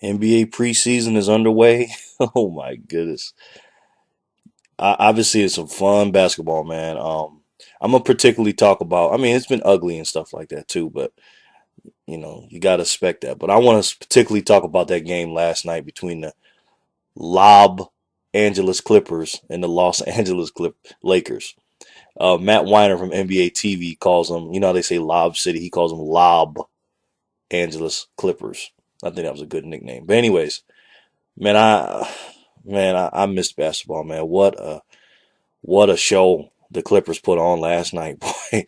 NBA preseason is underway. Oh my goodness. Obviously, it's some fun basketball, man. I'm gonna particularly talk about. I mean, it's been ugly and stuff like that too, but you gotta expect that. But I want to particularly talk about that game last night between the Lob Angeles Clippers and the Los Angeles Lakers. Matt Weiner from NBA TV calls them. You know how they say Lob City. He calls them Lob Angeles Clippers. I think that was a good nickname. But anyways, man, I missed basketball, man. What a show the Clippers put on last night, boy.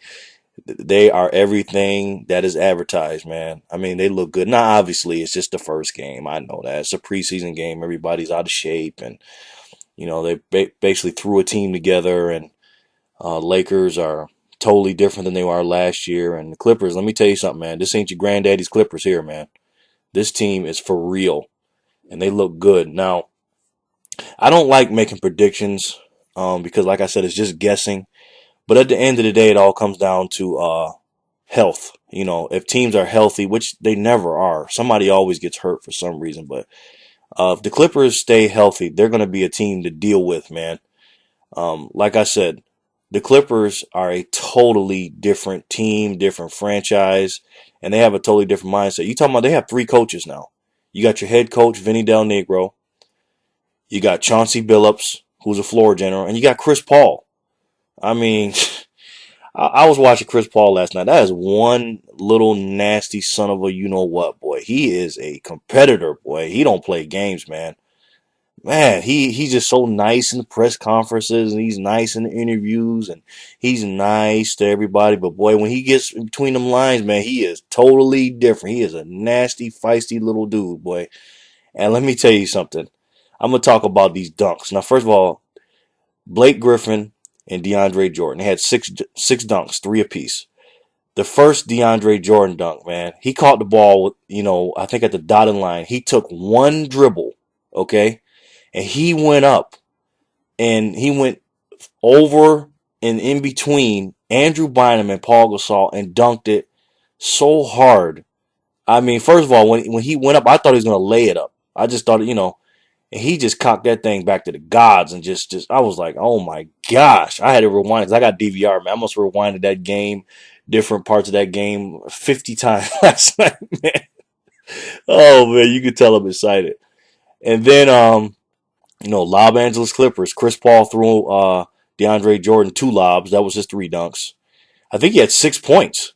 They are everything that is advertised, man. I mean, they look good. Now, obviously, it's just the first game. I know that. It's a preseason game. Everybody's out of shape. And, they basically threw a team together. And Lakers are totally different than they were last year. And the Clippers, let me tell you something, man. This ain't your granddaddy's Clippers here, man. This team is for real. And they look good. Now, I don't like making predictions because, like I said, it's just guessing. But at the end of the day, it all comes down to health. If teams are healthy, which they never are, somebody always gets hurt for some reason. But if the Clippers stay healthy, they're going to be a team to deal with, man. Like I said, the Clippers are a totally different team, different franchise, and they have a totally different mindset. You talking about they have three coaches now. You got your head coach, Vinny Del Negro. You got Chauncey Billups, who's a floor general, and you got Chris Paul. I mean, I was watching Chris Paul last night. That is one little nasty son of a you-know-what, boy. He is a competitor, boy. He don't play games, man. Man, he's just so nice in the press conferences, and he's nice in the interviews, and he's nice to everybody. But, boy, when he gets in between them lines, man, he is totally different. He is a nasty, feisty little dude, boy. And let me tell you something. I'm going to talk about these dunks. Now, first of all, Blake Griffin and DeAndre Jordan. They had six dunks, three apiece. The first DeAndre Jordan dunk, man, he caught the ball, I think at the dotted line. He took one dribble, okay, and he went up and he went over and in between Andrew Bynum and Paul Gasol and dunked it so hard. I mean, first of all, when he went up, I thought he was going to lay it up. I just thought, and he just cocked that thing back to the gods and just I was like, oh my gosh. I had to rewind because I got DVR, man. I must have rewinded that game, different parts of that game 50 times last night, man. Oh man, you could tell I'm excited. And then Lob Angeles Clippers, Chris Paul threw DeAndre Jordan two lobs. That was his three dunks. I think he had 6 points,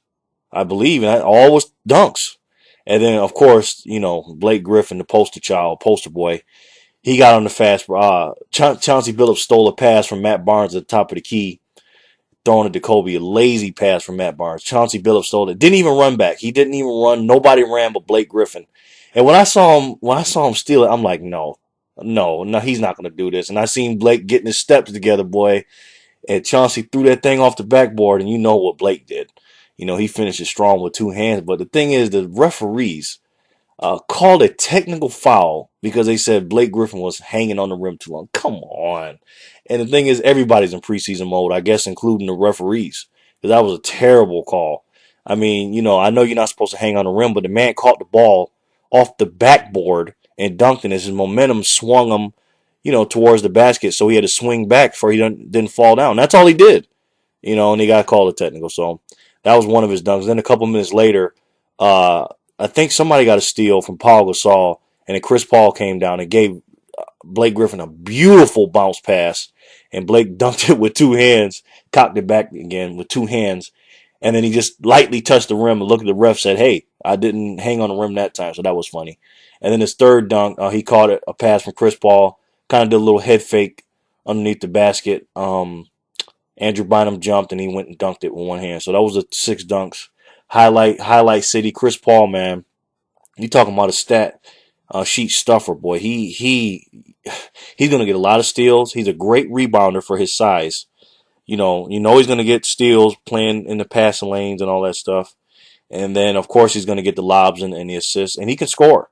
I believe, and that all was dunks. And then of course, Blake Griffin, the poster boy. He got on the fast. Chauncey Billups stole a pass from Matt Barnes at the top of the key, throwing it to Kobe. A lazy pass from Matt Barnes. Chauncey Billups stole it. Didn't even run back. He didn't even run. Nobody ran but Blake Griffin. And when I saw him steal it, I'm like, no, he's not gonna do this. And I seen Blake getting his steps together, boy. And Chauncey threw that thing off the backboard, and you know what Blake did. He finishes strong with two hands. But the thing is, the referees called a technical foul because they said Blake Griffin was hanging on the rim too long. Come on. And the thing is, everybody's in preseason mode, I guess, including the referees, because that was a terrible call. I mean, I know you're not supposed to hang on the rim, but the man caught the ball off the backboard and dunked it. His momentum swung him, towards the basket, so he had to swing back before he didn't fall down. That's all he did, and he got called a technical. So that was one of his dunks. Then a couple minutes later, I think somebody got a steal from Paul Gasol, and then Chris Paul came down and gave Blake Griffin a beautiful bounce pass, and Blake dunked it with two hands, cocked it back again with two hands, and then he just lightly touched the rim and looked at the ref, said, hey, I didn't hang on the rim that time, so that was funny. And then his third dunk, he caught a pass from Chris Paul, kind of did a little head fake underneath the basket. Andrew Bynum jumped, and he went and dunked it with one hand. So that was the 6 dunks. Highlight City. Chris Paul, man, you talking about a stat sheet stuffer, boy. He's gonna get a lot of steals. He's a great rebounder for his size. He's gonna get steals playing in the passing lanes and all that stuff. And then of course he's gonna get the lobs and the assists, and he can score.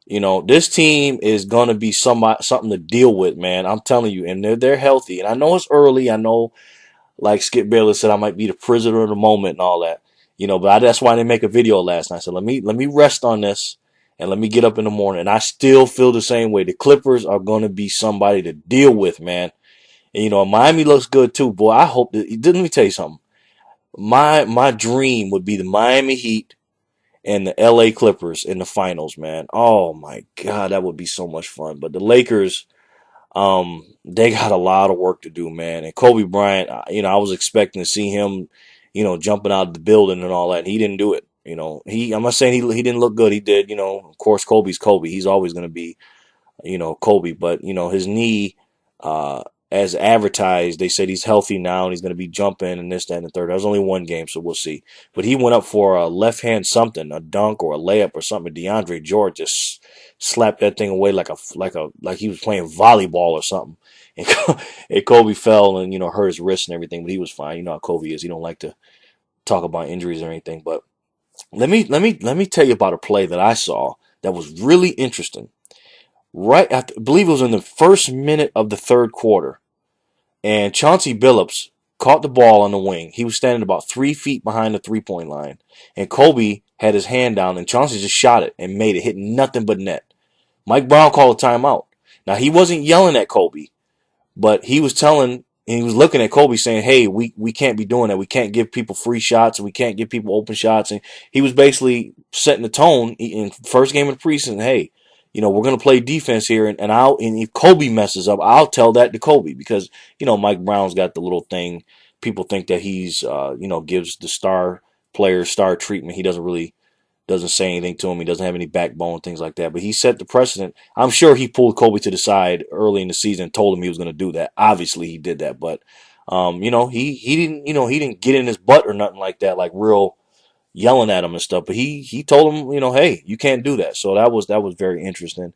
This team is gonna be something to deal with, man. I'm telling you, and they're healthy. And I know it's early. I know, like Skip Bayless said, I might be the prisoner of the moment and all that. But that's why I didn't make a video last night. So let me rest on this, and let me get up in the morning. And I still feel the same way. The Clippers are going to be somebody to deal with, man. And, Miami looks good too. Boy, I hope that. Let me tell you something. My dream would be the Miami Heat and the LA Clippers in the finals, man. Oh my God, that would be so much fun. But the Lakers, they got a lot of work to do, man. And Kobe Bryant, I was expecting to see him, jumping out of the building and all that. And he didn't do it. I'm not saying he didn't look good. He did. Of course, Kobe's Kobe. He's always going to be Kobe, but his knee, uh, as advertised, they said he's healthy now and he's going to be jumping and this, that, and the third. That was only one game, so we'll see. But he went up for a left hand something, a dunk or a layup or something. DeAndre Jordan just slapped that thing away like he was playing volleyball or something. And, and Kobe fell and hurt his wrist and everything, but he was fine. You know how Kobe is. He don't like to talk about injuries or anything. But let me tell you about a play that I saw that was really interesting. Right after, I believe it was in the first minute of the third quarter, and Chauncey Billups caught the ball on the wing. He was standing about 3 feet behind the three-point line, and Kobe had his hand down, and Chauncey just shot it and made it, hit nothing but net. Mike Brown called a timeout. Now, he wasn't yelling at Kobe, but he was looking at Kobe saying, hey, we can't be doing that. We can't give people free shots and we can't give people open shots. And he was basically setting the tone in first game of the preseason. Hey, we're going to play defense here. And if Kobe messes up, I'll tell that to Kobe because, Mike Brown's got the little thing. People think that he's, gives the star players star treatment. He doesn't say anything to him. He doesn't have any backbone, things like that. But he set the precedent. I'm sure he pulled Kobe to the side early in the season and told him he was going to do that. Obviously, he did that. But, he didn't, he didn't get in his butt or nothing like that, like real yelling at him and stuff. But he told him, hey, you can't do that. So that was very interesting.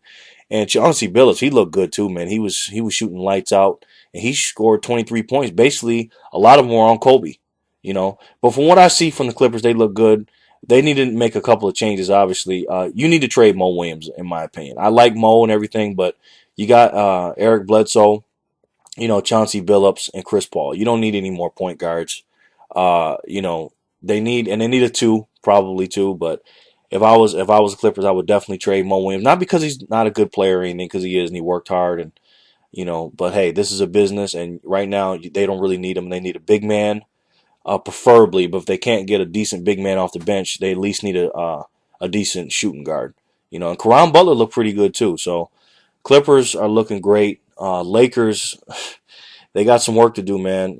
And Chauncey Billups, he looked good too, man. He was shooting lights out, and he scored 23 points. Basically, a lot of them were on Kobe, But from what I see from the Clippers, they look good. They need to make a couple of changes, obviously. You need to trade Mo Williams, in my opinion. I like Mo and everything, but you got Eric Bledsoe, Chauncey Billups, and Chris Paul. You don't need any more point guards. Uh, you know, they need a two, probably two, but if I was the Clippers, I would definitely trade Mo Williams. Not because he's not a good player or anything, because he is and he worked hard and but hey, this is a business and right now they don't really need him. They need a big man, preferably, but if they can't get a decent big man off the bench, they at least need a decent shooting guard. And Caron Butler looked pretty good too. So Clippers are looking great. Lakers, they got some work to do, man.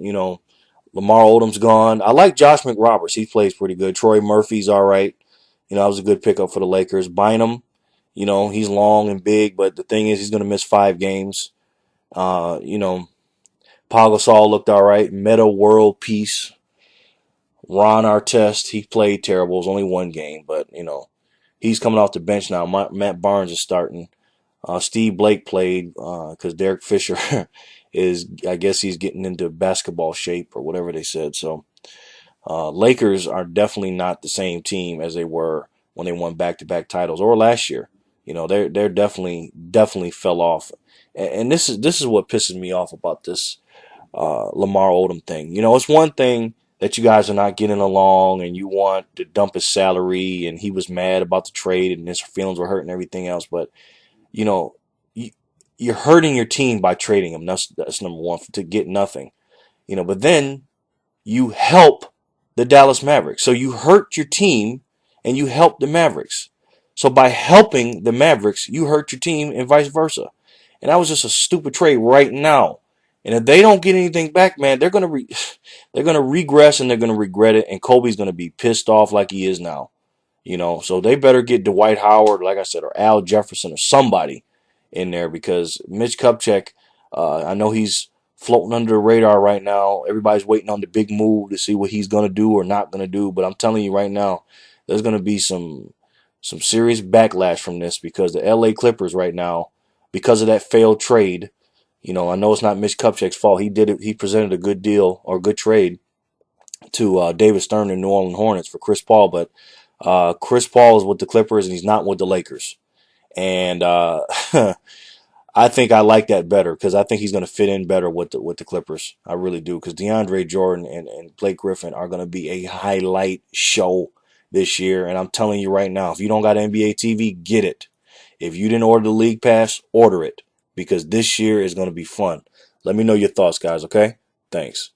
Lamar Odom's gone. I like Josh McRoberts. He plays pretty good. Troy Murphy's all right. That was a good pickup for the Lakers. Bynum, he's long and big, but the thing is he's going to miss 5 games. Uh, you know, Paul Gasol looked all right. Meta World Peace. Ron Artest, he played terrible. It was only 1 game, but, he's coming off the bench now. Matt Barnes is starting. Steve Blake played because Derek Fisher I guess he's getting into basketball shape or whatever they said. So Lakers are definitely not the same team as they were when they won back-to-back titles or last year. They're definitely fell off. And this is what pisses me off about this Lamar Odom thing. It's one thing that you guys are not getting along and you want to dump his salary and he was mad about the trade and his feelings were hurt and everything else. But, you, you're hurting your team by trading him. That's number one, to get nothing. But then you help the Dallas Mavericks. So you hurt your team and you help the Mavericks. So by helping the Mavericks, you hurt your team and vice versa. And that was just a stupid trade right now. And if they don't get anything back, man, they're gonna regress and they're gonna regret it. And Kobe's gonna be pissed off like he is now. So they better get Dwight Howard, like I said, or Al Jefferson or somebody in there because Mitch Kupchak, I know he's floating under the radar right now. Everybody's waiting on the big move to see what he's gonna do or not gonna do. But I'm telling you right now, there's gonna be some serious backlash from this because the LA Clippers right now, because of that failed trade, I know it's not Mitch Kupchak's fault. He did it. He presented a good deal or a good trade to David Stern and New Orleans Hornets for Chris Paul, but Chris Paul is with the Clippers and he's not with the Lakers. And I think I like that better because I think he's going to fit in better with the Clippers. I really do because DeAndre Jordan and Blake Griffin are going to be a highlight show. this year. And I'm telling you right now, if you don't got NBA TV, get it. If you didn't order the League Pass, order it, because this year is going to be fun. Let me know your thoughts, guys, okay? Thanks.